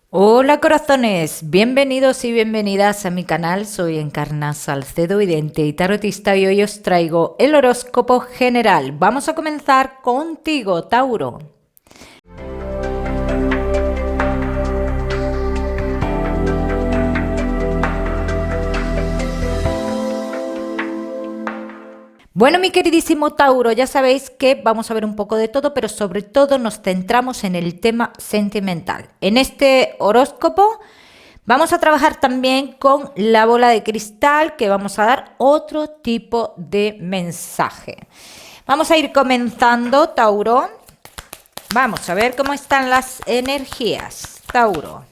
Hola corazones, bienvenidos y bienvenidas a mi canal. Soy Encarna Salcedo, vidente y tarotista, y hoy os traigo el horóscopo general. Vamos a comenzar contigo, Tauro. Bueno, mi queridísimo Tauro, ya sabéis que vamos a ver un poco de todo, pero sobre todo nos centramos en el tema sentimental. En este horóscopo vamos a trabajar también con la bola de cristal, que vamos a dar otro tipo de mensaje. Vamos a ir comenzando, Tauro. Vamos a ver cómo están las energías, Tauro.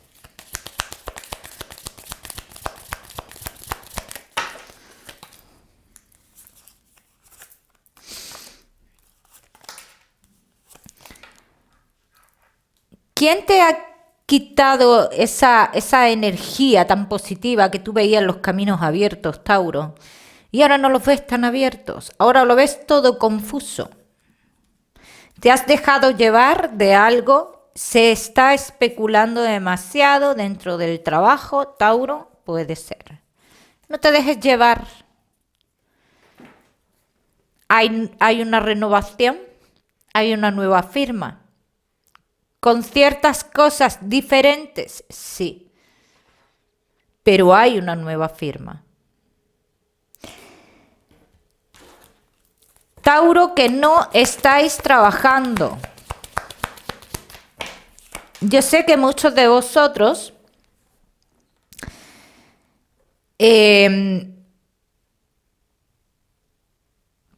¿Quién te ha quitado esa energía tan positiva que tú veías en los caminos abiertos, Tauro? Y ahora no los ves tan abiertos, ahora lo ves todo confuso. ¿Te has dejado llevar de algo? ¿Se está especulando demasiado dentro del trabajo, Tauro? Puede ser. No te dejes llevar. Hay una renovación, hay una nueva firma. ¿Con ciertas cosas diferentes? Sí. Pero hay una nueva firma. Tauro, que no estáis trabajando. Yo sé que muchos de vosotros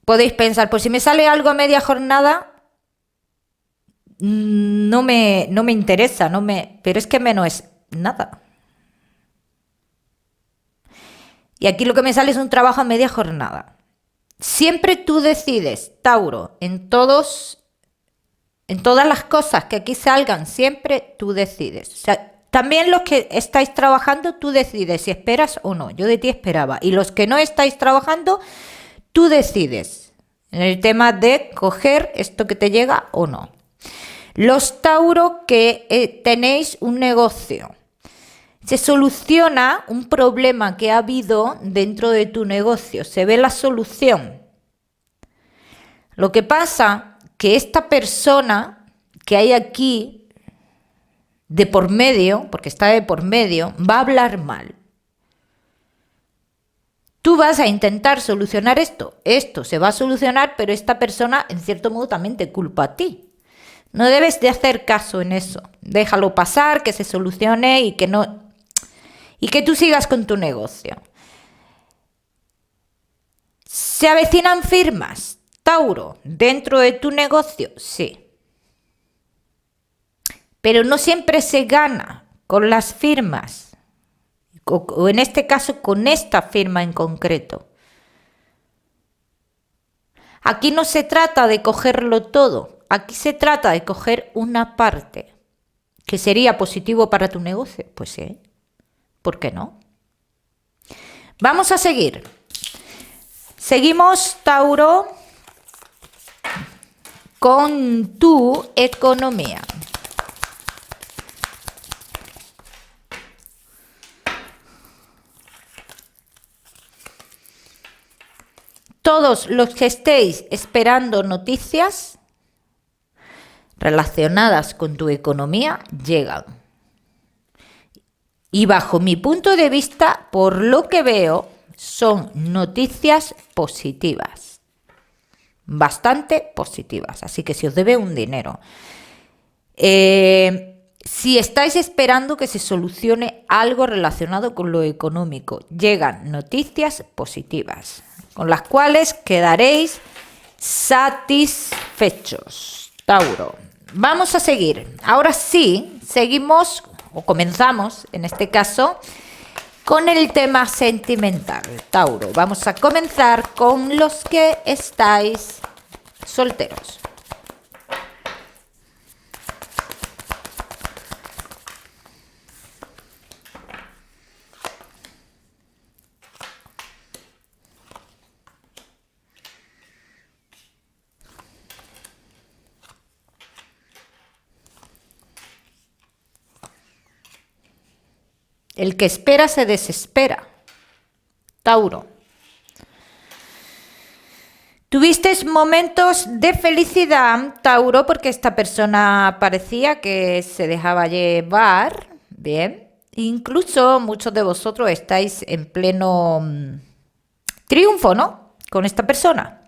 podéis pensar, pues si me sale algo a media jornada, no me interesa, pero es que menos es nada. Y aquí lo que me sale es un trabajo a media jornada. Siempre tú decides, Tauro, en todas las cosas que aquí salgan, siempre tú decides. O sea, también los que estáis trabajando, tú decides si esperas o no. Yo de ti esperaba. Y los que no estáis trabajando, tú decides en el tema de coger esto que te llega o no. Los Tauro que tenéis un negocio. Se soluciona un problema que ha habido dentro de tu negocio. Se ve la solución. Lo que pasa que esta persona que hay aquí de por medio, porque está de por medio, va a hablar mal. Tú vas a intentar solucionar esto se va a solucionar, pero esta persona en cierto modo también te culpa a ti. No debes de hacer caso en eso. Déjalo pasar, que se solucione y que tú sigas con tu negocio. ¿Se avecinan firmas, Tauro, dentro de tu negocio? Sí. Pero no siempre se gana con las firmas, o en este caso con esta firma en concreto. Aquí no se trata de cogerlo todo, aquí se trata de coger una parte que sería positivo para tu negocio. Pues sí, ¿por qué no? Vamos a seguir. Seguimos, Tauro, con tu economía. Todos los que estéis esperando noticias relacionadas con tu economía llegan. Y bajo mi punto de vista, por lo que veo, son noticias positivas. Bastante positivas. Así que si os debe un dinero. Si estáis esperando que se solucione algo relacionado con lo económico, llegan noticias positivas, con las cuales quedaréis satisfechos, Tauro. Vamos a seguir. Ahora sí, seguimos o comenzamos, en este caso, con el tema sentimental, Tauro. Vamos a comenzar con los que estáis solteros. El que espera se desespera. Tauro. Tuviste momentos de felicidad, Tauro, porque esta persona parecía que se dejaba llevar. Bien. Incluso muchos de vosotros estáis en pleno triunfo, ¿no? Con esta persona.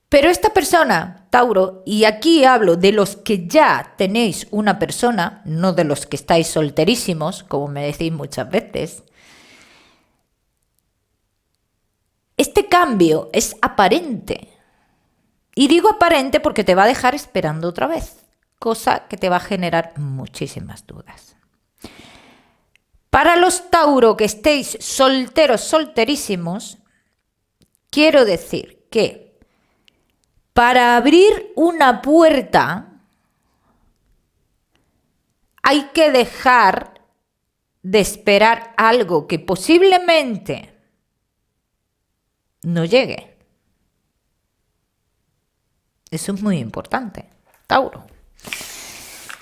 Pero esta persona, Tauro, y aquí hablo de los que ya tenéis una persona, no de los que estáis solterísimos, como me decís muchas veces. Este cambio es aparente. Y digo aparente porque te va a dejar esperando otra vez, cosa que te va a generar muchísimas dudas. Para los Tauro que estéis solteros, solterísimos, quiero decir que para abrir una puerta hay que dejar de esperar algo que posiblemente no llegue. Eso es muy importante, Tauro.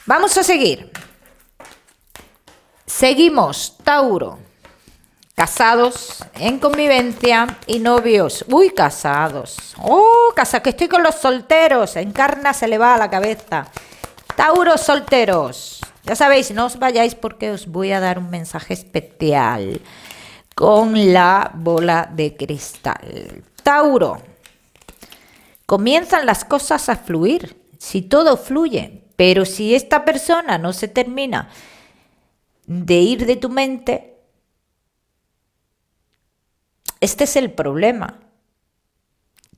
Vamos a seguir. Seguimos, Tauro. Casados, en convivencia y novios. Uy, casados. Oh, que estoy con los solteros. Encarna se le va a la cabeza. Tauro, solteros. Ya sabéis, no os vayáis porque os voy a dar un mensaje especial con la bola de cristal. Tauro. Comienzan las cosas a fluir. Si todo fluye. Pero si esta persona no se termina de ir de tu mente, este es el problema.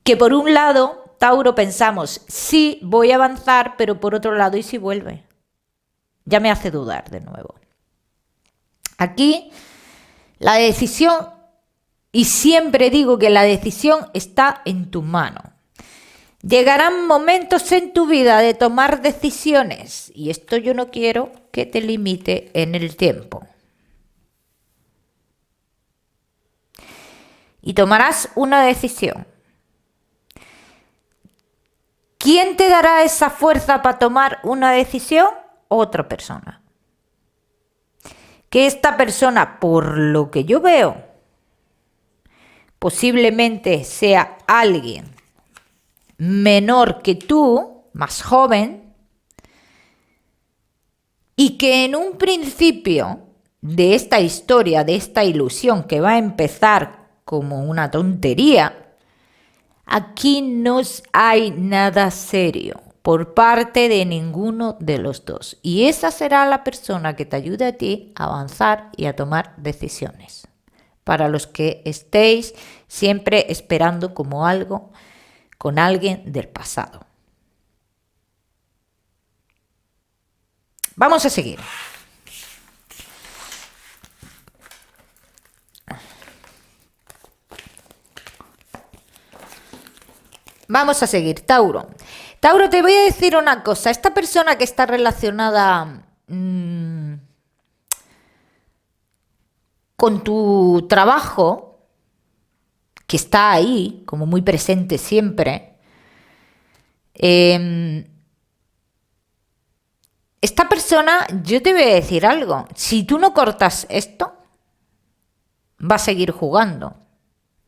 Que por un lado, Tauro, pensamos, sí, voy a avanzar, pero por otro lado, ¿y si vuelve? Ya me hace dudar de nuevo. Aquí, la decisión, y siempre digo que la decisión está en tu mano. Llegarán momentos en tu vida de tomar decisiones, y esto yo no quiero que te limite en el tiempo. Y tomarás una decisión. ¿Quién te dará esa fuerza para tomar una decisión? Otra persona. Que esta persona, por lo que yo veo, posiblemente sea alguien menor que tú, más joven, y que en un principio de esta historia, de esta ilusión que va a empezar como una tontería, aquí no hay nada serio por parte de ninguno de los dos. Y esa será la persona que te ayude a ti a avanzar y a tomar decisiones. Para los que estéis siempre esperando como algo con alguien del pasado. Vamos a seguir. Vamos a seguir, Tauro. Tauro, te voy a decir una cosa. Esta persona que está relacionada con tu trabajo, que está ahí, como muy presente siempre, esta persona, yo te voy a decir algo. Si tú no cortas esto, va a seguir jugando.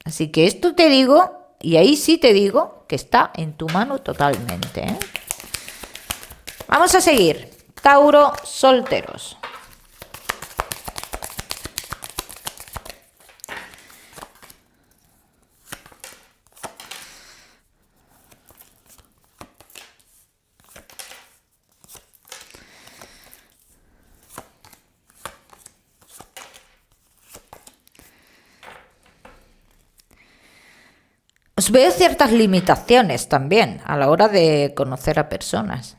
Así que esto te digo, y ahí sí te digo que está en tu mano totalmente, ¿eh? Vamos a seguir. Tauro, solteros. Os veo ciertas limitaciones también a la hora de conocer a personas.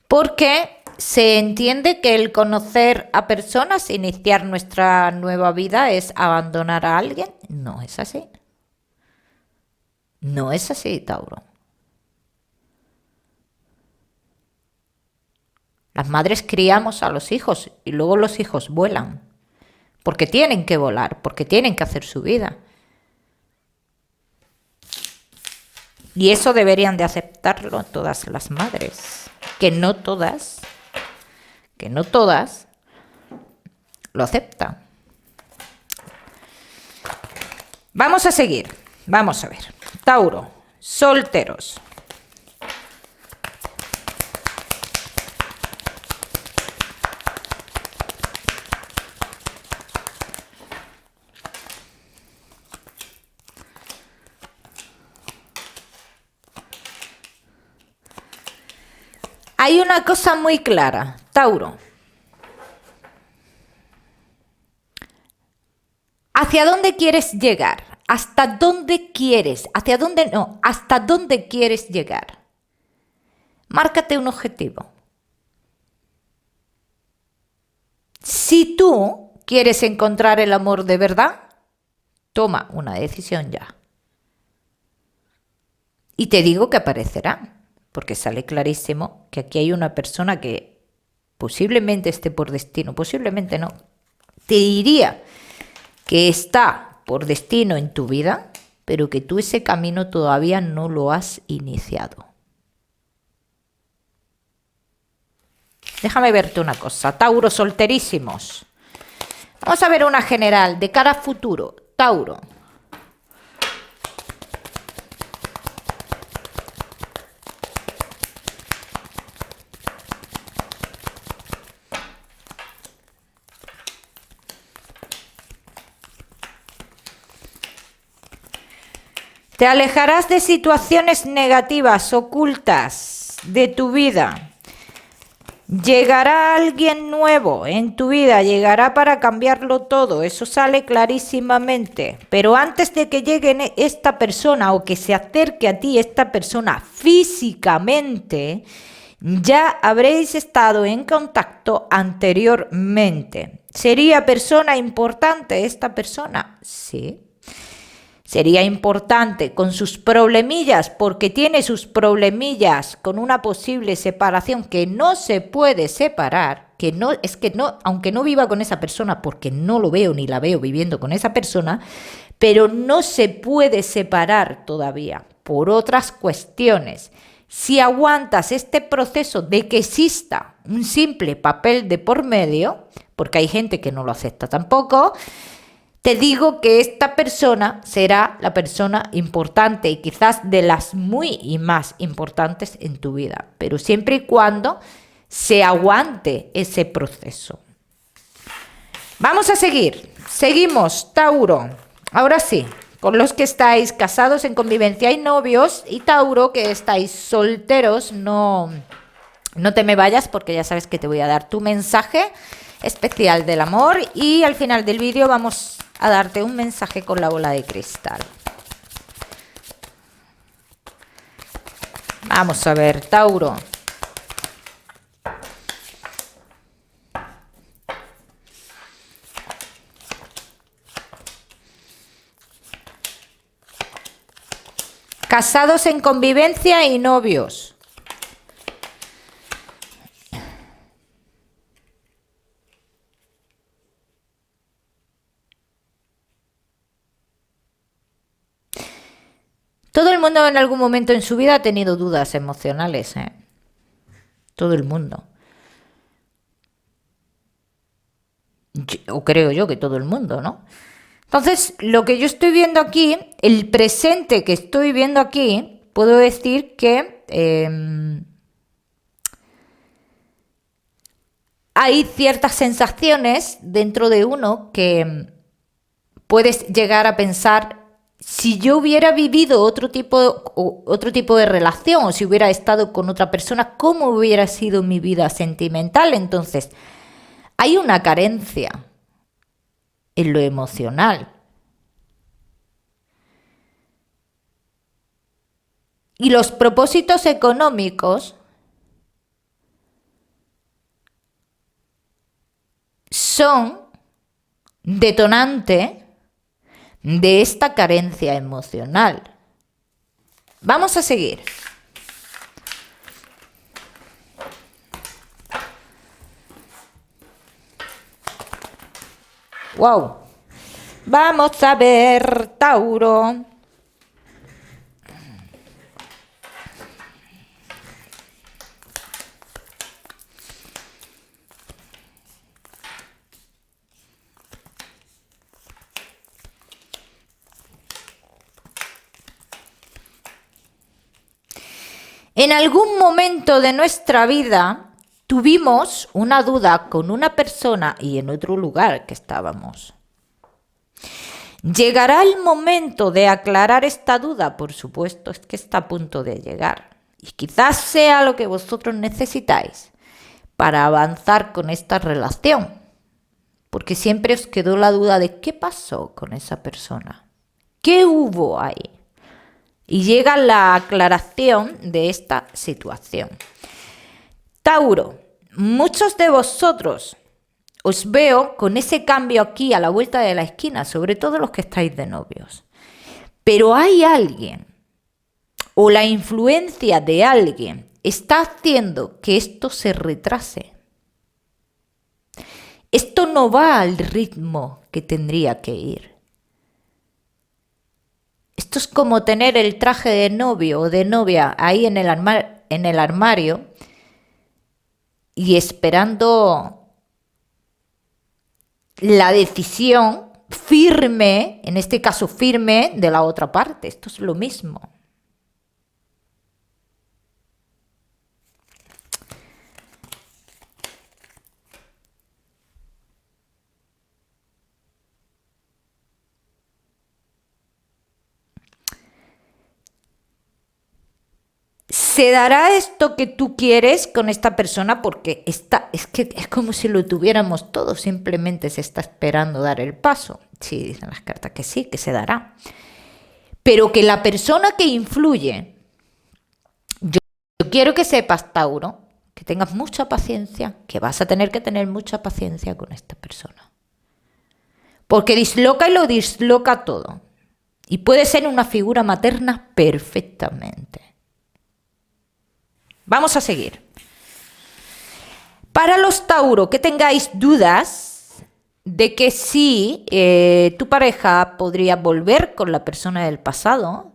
Porque se entiende que el conocer a personas, iniciar nuestra nueva vida, es abandonar a alguien. No es así. No es así, Tauro. Las madres criamos a los hijos y luego los hijos vuelan. Porque tienen que volar, porque tienen que hacer su vida. Y eso deberían de aceptarlo todas las madres. Que no todas lo acepta. Vamos a seguir. Vamos a ver. Tauro, solteros. Hay una cosa muy clara, Tauro. ¿Hacia dónde quieres llegar? ¿Hasta dónde quieres? ¿Hacia dónde no? ¿Hasta dónde quieres llegar? Márcate un objetivo. Si tú quieres encontrar el amor de verdad, toma una decisión ya. Y te digo que aparecerá, porque sale clarísimo que aquí hay una persona que posiblemente esté por destino, posiblemente no. Te diría que está por destino en tu vida, pero que tú ese camino todavía no lo has iniciado. Déjame verte una cosa, Tauro, solterísimos. Vamos a ver una general de cara a futuro, Tauro. Te alejarás de situaciones negativas, ocultas de tu vida. Llegará alguien nuevo en tu vida, llegará para cambiarlo todo, eso sale clarísimamente. Pero antes de que llegue esta persona o que se acerque a ti esta persona físicamente, ya habréis estado en contacto anteriormente. ¿Sería persona importante esta persona? Sí. Sería importante con sus problemillas, porque tiene sus problemillas con una posible separación que no se puede separar, que no, es que no, aunque no viva con esa persona, porque no lo veo ni la veo viviendo con esa persona, pero no se puede separar todavía por otras cuestiones. Si aguantas este proceso de que exista un simple papel de por medio, porque hay gente que no lo acepta tampoco, te digo que esta persona será la persona importante y quizás de las muy y más importantes en tu vida, pero siempre y cuando se aguante ese proceso. Vamos a seguir. Seguimos, Tauro. Ahora sí, con los que estáis casados en convivencia y novios, y Tauro, que estáis solteros, no te me vayas porque ya sabes que te voy a dar tu mensaje especial del amor y al final del vídeo vamos a darte un mensaje con la bola de cristal. Vamos a ver, Tauro. Casados en convivencia y novios. Todo el mundo en algún momento en su vida ha tenido dudas emocionales, ¿eh? Todo el mundo. O creo yo que todo el mundo, ¿no? Entonces, lo que yo estoy viendo aquí, el presente que estoy viendo aquí, puedo decir que hay ciertas sensaciones dentro de uno que puedes llegar a pensar, si yo hubiera vivido otro tipo de relación o si hubiera estado con otra persona, ¿cómo hubiera sido mi vida sentimental? Entonces, hay una carencia en lo emocional. Y los propósitos económicos son detonante de esta carencia emocional. Vamos a seguir. Wow. Vamos a ver, Tauro. En algún momento de nuestra vida tuvimos una duda con una persona y en otro lugar que estábamos. ¿Llegará el momento de aclarar esta duda? Por supuesto, es que está a punto de llegar. Y quizás sea lo que vosotros necesitáis para avanzar con esta relación. Porque siempre os quedó la duda de qué pasó con esa persona. ¿Qué hubo ahí? Y llega la aclaración de esta situación. Tauro, muchos de vosotros os veo con ese cambio aquí a la vuelta de la esquina, sobre todo los que estáis de novios. Pero hay alguien, o la influencia de alguien, está haciendo que esto se retrase. Esto no va al ritmo que tendría que ir. Esto es como tener el traje de novio o de novia ahí en el armario y esperando la decisión firme, en este caso firme, de la otra parte. Esto es lo mismo. ¿Se dará esto que tú quieres con esta persona? Porque es que es como si lo tuviéramos todo, simplemente se está esperando dar el paso. Sí, dicen las cartas que sí, que se dará. Pero que la persona que influye, yo quiero que sepas, Tauro, que tengas mucha paciencia, que vas a tener que tener mucha paciencia con esta persona. Porque disloca y lo disloca todo. Y puede ser una figura materna perfectamente. Vamos a seguir. Para los Tauro, que tengáis dudas de que sí, tu pareja podría volver con la persona del pasado,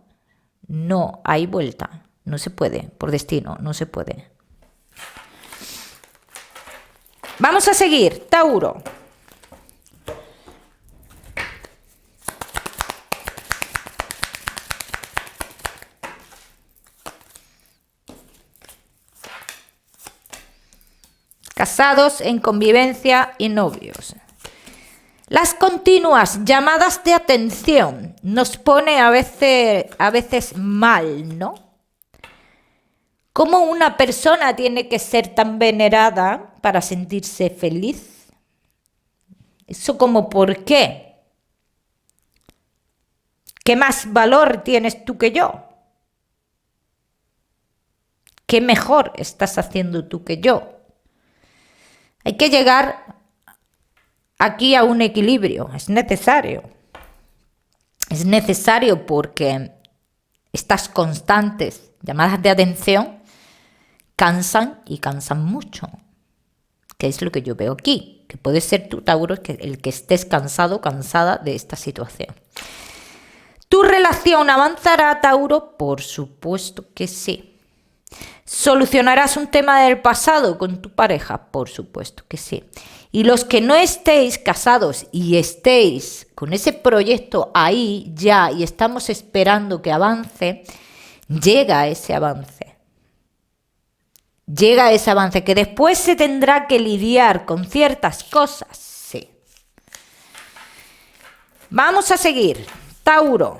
no hay vuelta. No se puede, por destino, no se puede. Vamos a seguir, Tauro. Casados, en convivencia y novios. Las continuas llamadas de atención nos pone a veces mal, ¿no? ¿Cómo una persona tiene que ser tan venerada para sentirse feliz? Eso como ¿por qué? ¿Qué más valor tienes tú que yo? ¿Qué mejor estás haciendo tú que yo? Hay que llegar aquí a un equilibrio, es necesario. Es necesario porque estas constantes llamadas de atención cansan y cansan mucho. Que es lo que yo veo aquí, que puede ser tú, Tauro, el que estés cansado, cansada de esta situación. ¿Tu relación avanzará, Tauro? Por supuesto que sí. ¿Solucionarás un tema del pasado con tu pareja? Por supuesto que sí. Y los que no estéis casados y estéis con ese proyecto ahí ya y estamos esperando que avance, llega ese avance. Llega ese avance que después se tendrá que lidiar con ciertas cosas, sí. Vamos a seguir. Tauro.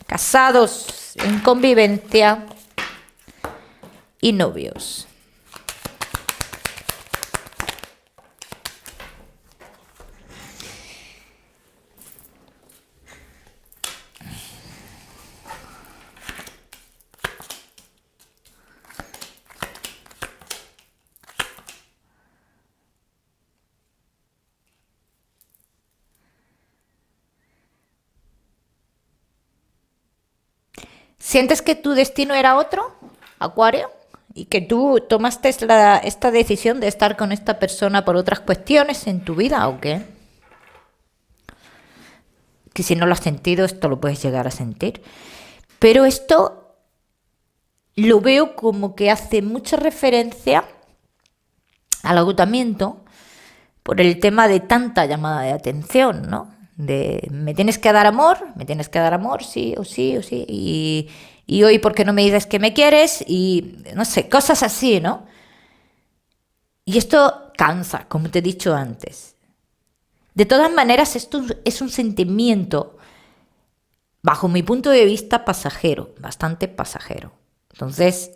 Casados, en convivencia y novios. ¿Sientes que tu destino era otro, Acuario? Y que tú tomaste esta decisión de estar con esta persona por otras cuestiones en tu vida, ¿o qué? Que si no lo has sentido, esto lo puedes llegar a sentir. Pero esto lo veo como que hace mucha referencia al agotamiento por el tema de tanta llamada de atención, ¿no? De me tienes que dar amor, sí o sí o sí, y hoy ¿por qué no me dices que me quieres? Y no sé, cosas así, ¿no? Y esto cansa, como te he dicho antes. De todas maneras, esto es un sentimiento, bajo mi punto de vista, pasajero, bastante pasajero. Entonces,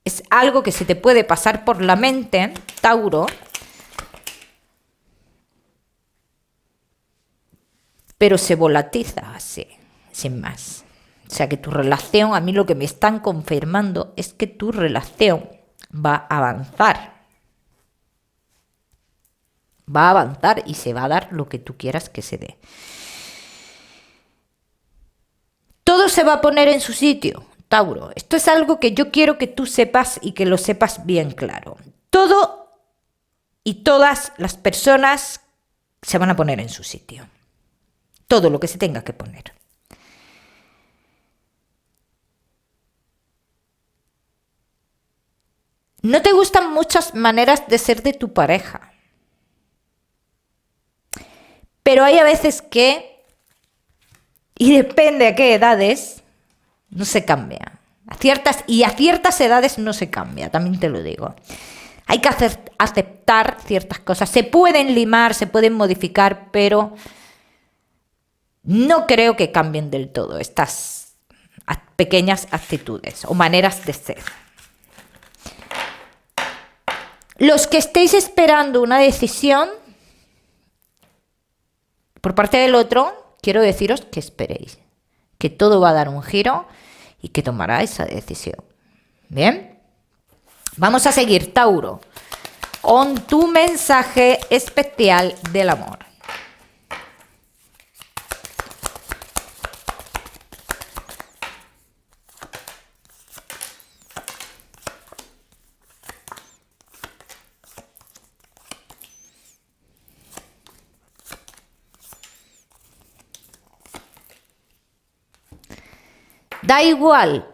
es algo que se te puede pasar por la mente, Tauro, pero se volatiza así, sin más. O sea que tu relación, a mí lo que me están confirmando es que tu relación va a avanzar. Va a avanzar y se va a dar lo que tú quieras que se dé. Todo se va a poner en su sitio, Tauro. Esto es algo que yo quiero que tú sepas y que lo sepas bien claro. Todo y todas las personas se van a poner en su sitio. Todo lo que se tenga que poner. No te gustan muchas maneras de ser de tu pareja. Pero hay a veces que, y depende a qué edades, no se cambia. A ciertas edades no se cambia, también te lo digo. Hay que aceptar ciertas cosas. Se pueden limar, se pueden modificar, pero no creo que cambien del todo estas pequeñas actitudes o maneras de ser. Los que estéis esperando una decisión por parte del otro, quiero deciros que esperéis, que todo va a dar un giro y que tomará esa decisión. ¿Bien? Vamos a seguir, Tauro, con tu mensaje especial del amor. Da igual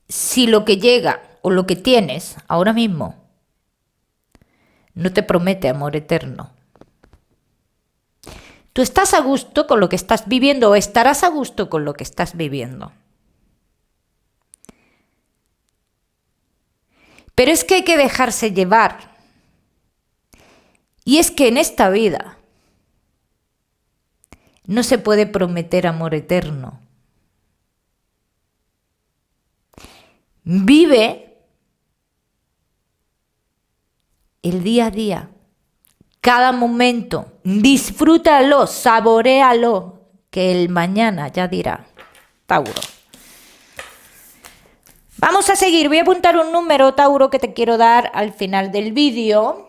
si lo que llega o lo que tienes ahora mismo no te promete amor eterno. Tú estás a gusto con lo que estás viviendo o estarás a gusto con lo que estás viviendo. Pero es que hay que dejarse llevar. Y es que en esta vida no se puede prometer amor eterno. Vive el día a día, cada momento, disfrútalo, saboréalo, que el mañana ya dirá, Tauro. Vamos a seguir, voy a apuntar un número, Tauro, que te quiero dar al final del vídeo.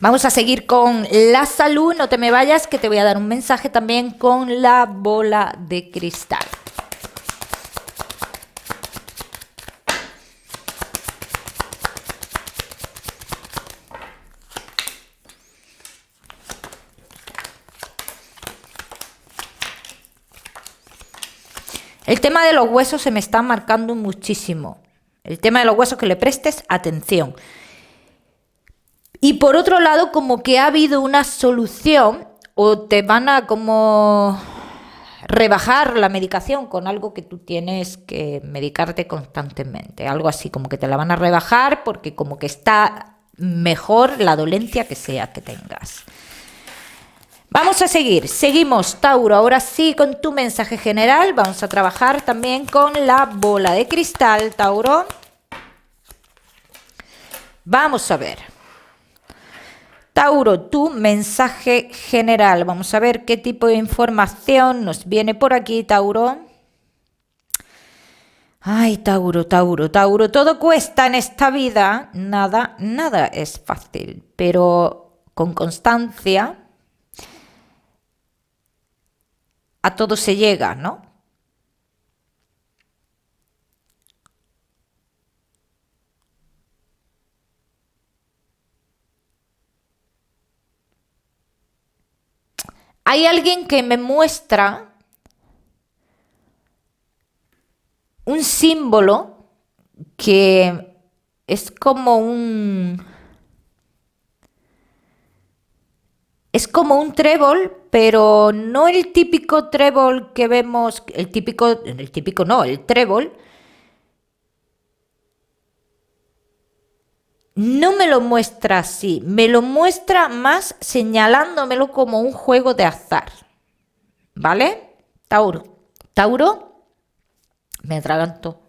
Vamos a seguir con la salud, no te me vayas, que te voy a dar un mensaje también con la bola de cristal. El tema de los huesos se me está marcando muchísimo. El tema de los huesos, que le prestes atención. Y por otro lado, como que ha habido una solución o te van a como rebajar la medicación con algo que tú tienes que medicarte constantemente. Algo así, como que te la van a rebajar porque como que está mejor la dolencia que sea que tengas. Vamos a seguir, seguimos, Tauro, ahora sí con tu mensaje general. Vamos a trabajar también con la bola de cristal, Tauro. Vamos a ver. Tauro, tu mensaje general. Vamos a ver qué tipo de información nos viene por aquí, Tauro. Ay, Tauro, Tauro, Tauro, todo cuesta en esta vida. Nada, nada es fácil, pero con constancia a todo se llega, ¿no? Hay alguien que me muestra un símbolo que es como un... Es como un trébol, pero no el típico trébol que vemos, el típico no, el trébol. No me lo muestra así, me lo muestra más señalándomelo como un juego de azar. ¿Vale? Tauro. Tauro, me atraganto.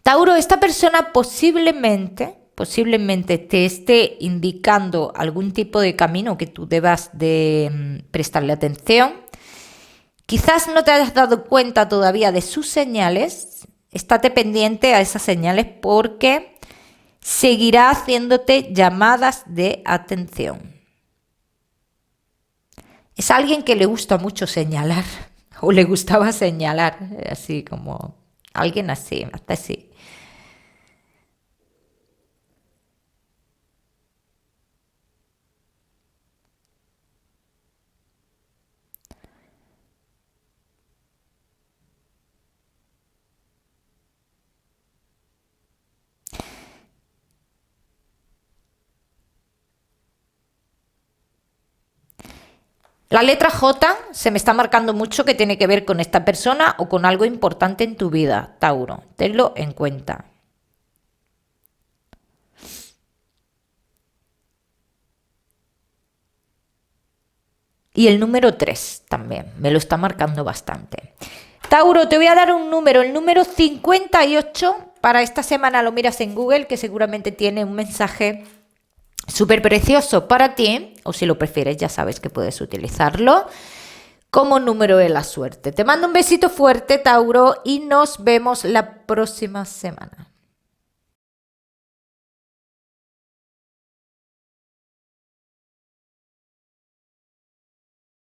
Tauro, esta persona posiblemente te esté indicando algún tipo de camino que tú debas de prestarle atención. Quizás no te hayas dado cuenta todavía de sus señales. Estate pendiente a esas señales porque seguirá haciéndote llamadas de atención. Es alguien que le gusta mucho señalar o le gustaba señalar, así como alguien así, hasta así. La letra J se me está marcando mucho que tiene que ver con esta persona o con algo importante en tu vida, Tauro. Tenlo en cuenta. Y el número 3 también, me lo está marcando bastante. Tauro, te voy a dar un número, el número 58. Para esta semana lo miras en Google, que seguramente tiene un mensaje súper precioso para ti, o si lo prefieres ya sabes que puedes utilizarlo como número de la suerte. Te mando un besito fuerte, Tauro, y nos vemos la próxima semana.